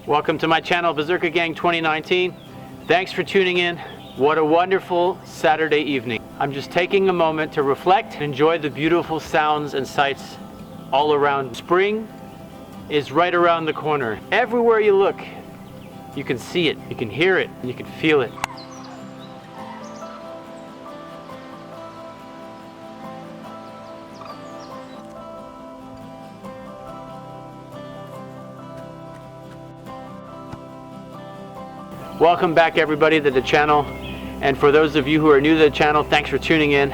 Welcome to my channel, Berserker Gang 2019. Thanks for tuning in. What a wonderful Saturday evening. I'm just taking a moment to reflect and enjoy the beautiful sounds and sights all around. Spring is right around the corner. Everywhere you look, you can see it, you can hear it, and you can feel it. Welcome back everybody to the channel, and for those of you who are new to the channel, thanks for tuning in.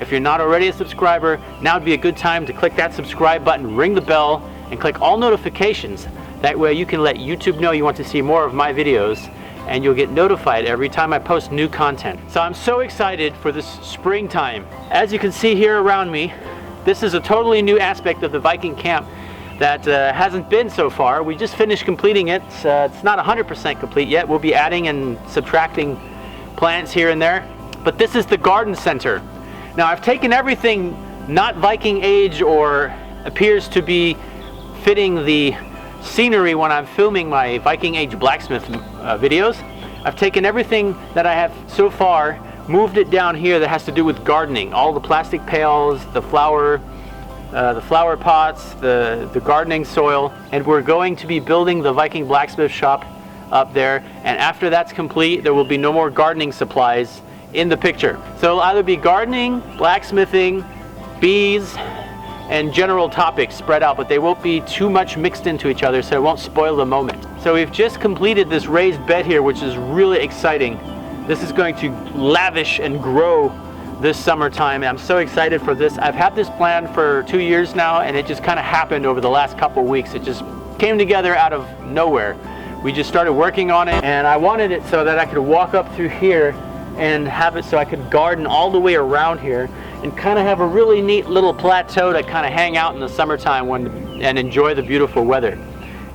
If you're not already a subscriber, now would be a good time to click that subscribe button, ring the bell, and click all notifications. That way you can let YouTube know you want to see more of my videos, and you'll get notified every time I post new content. So I'm so excited for this springtime. As you can see here around me, this is a totally new aspect of the Viking camp that hasn't been so far. We just finished completing it. It's not 100% complete yet. We'll be adding and subtracting plants here and there. But this is the garden center. Now I've taken everything not Viking age or appears to be fitting the scenery when I'm filming my Viking age blacksmith videos. I've taken everything that I have so far, moved it down here that has to do with gardening. All the plastic pails, the flower pots, the gardening soil, and we're going to be building the Viking blacksmith shop up there, and after that's complete there will be no more gardening supplies in the picture. So it'll either be gardening, blacksmithing, bees, and general topics spread out, but they won't be too much mixed into each other so it won't spoil the moment. So we've just completed this raised bed here, which is really exciting. This is going to lavish and grow this summertime, and I'm so excited for this. I've had this plan for 2 years now, and it just kind of happened over the last couple weeks. It just came together out of nowhere. We just started working on it, and I wanted it so that I could walk up through here and have it so I could garden all the way around here and kind of have a really neat little plateau to kind of hang out in the summertime and enjoy the beautiful weather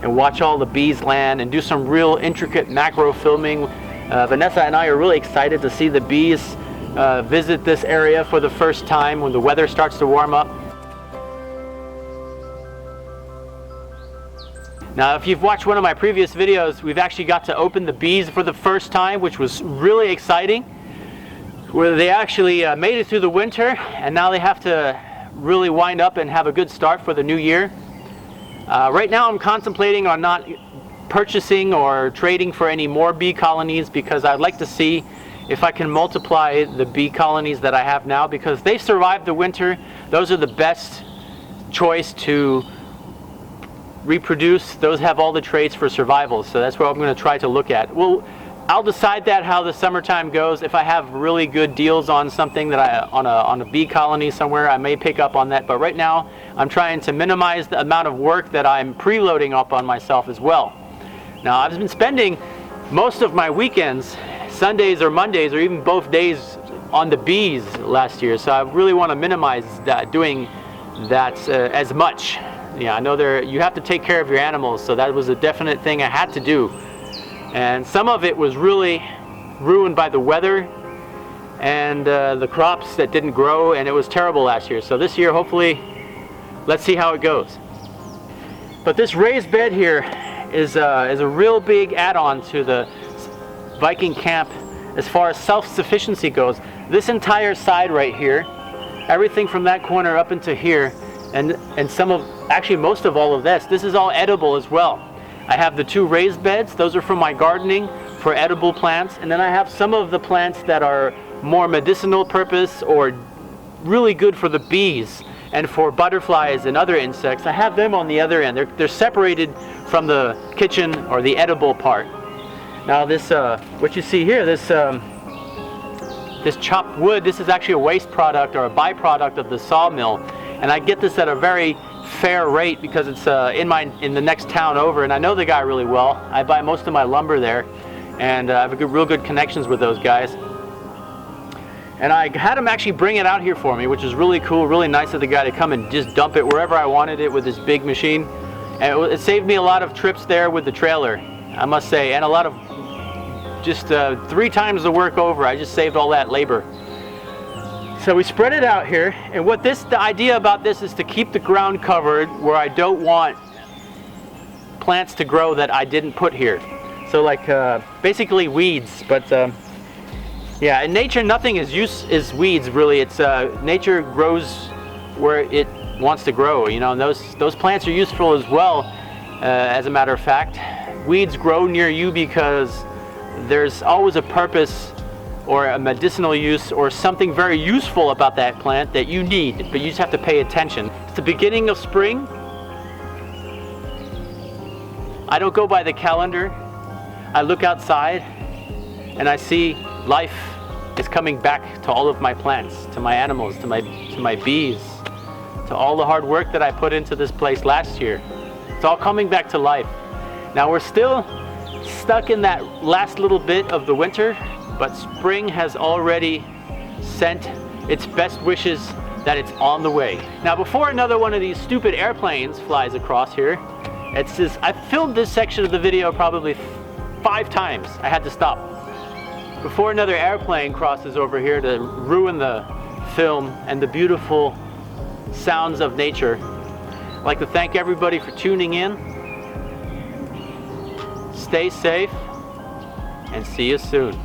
and watch all the bees land and do some real intricate macro filming. Vanessa and I are really excited to see the bees visit this area for the first time when the weather starts to warm up. Now if you've watched one of my previous videos, we've actually got to open the bees for the first time, which was really exciting, where they actually made it through the winter, and now they have to really wind up and have a good start for the new year. Right now I'm contemplating on not purchasing or trading for any more bee colonies, because I'd like to see if I can multiply the bee colonies that I have now, because they've survived the winter. Those are the best choice to reproduce. Those have all the traits for survival, so that's what I'm going to try to look at. Well, I'll decide that how the summertime goes. If I have really good deals on something that on a bee colony somewhere, I may pick up on that, but right now I'm trying to minimize the amount of work that I'm preloading up on myself as well. Now I've been spending most of my weekends, Sundays or Mondays, or even both days, on the bees last year, so I really want to minimize that, doing that as much. Yeah, I know you have to take care of your animals, so that was a definite thing I had to do, and some of it was really ruined by the weather and the crops that didn't grow, and it was terrible last year. So this year, hopefully, let's see how it goes. But this raised bed here is a real big add-on to the Viking camp as far as self-sufficiency goes. This entire side right here, everything from that corner up into here, and actually most of all of this is all edible as well. I have the 2 raised beds. Those are for my gardening, for edible plants, and then I have some of the plants that are more medicinal purpose or really good for the bees and for butterflies and other insects. I have them on the other end. They're separated from the kitchen or the edible part. Now this, what you see here, this chopped wood, this is actually a waste product or a byproduct of the sawmill, and I get this at a very fair rate because it's in the next town over, and I know the guy really well. I buy most of my lumber there, and I have real good connections with those guys. And I had him actually bring it out here for me, which is really cool, really nice of the guy to come and just dump it wherever I wanted it with this big machine. And it saved me a lot of trips there with the trailer, I must say, and a lot of just 3 times the work over. I just saved all that labor. So we spread it out here, and the idea about this is to keep the ground covered where I don't want plants to grow that I didn't put here. So like basically weeds, but yeah, in nature nothing is weeds really. It's nature grows where it wants to grow, you know, and those plants are useful as well. As a matter of fact, weeds grow near you because there's always a purpose or a medicinal use or something very useful about that plant that you need, but you just have to pay attention. It's the beginning of spring. I don't go by the calendar. I look outside and I see life is coming back to all of my plants, to my animals, to my bees, to all the hard work that I put into this place last year. It's all coming back to life. Now we're still stuck in that last little bit of the winter, but spring has already sent its best wishes that it's on the way. Now before another one of these stupid airplanes flies across here, it's just, I filmed this section of the video probably 5 times. I had to stop. Before another airplane crosses over here to ruin the film and the beautiful sounds of nature, I'd like to thank everybody for tuning in. Stay safe and see you soon.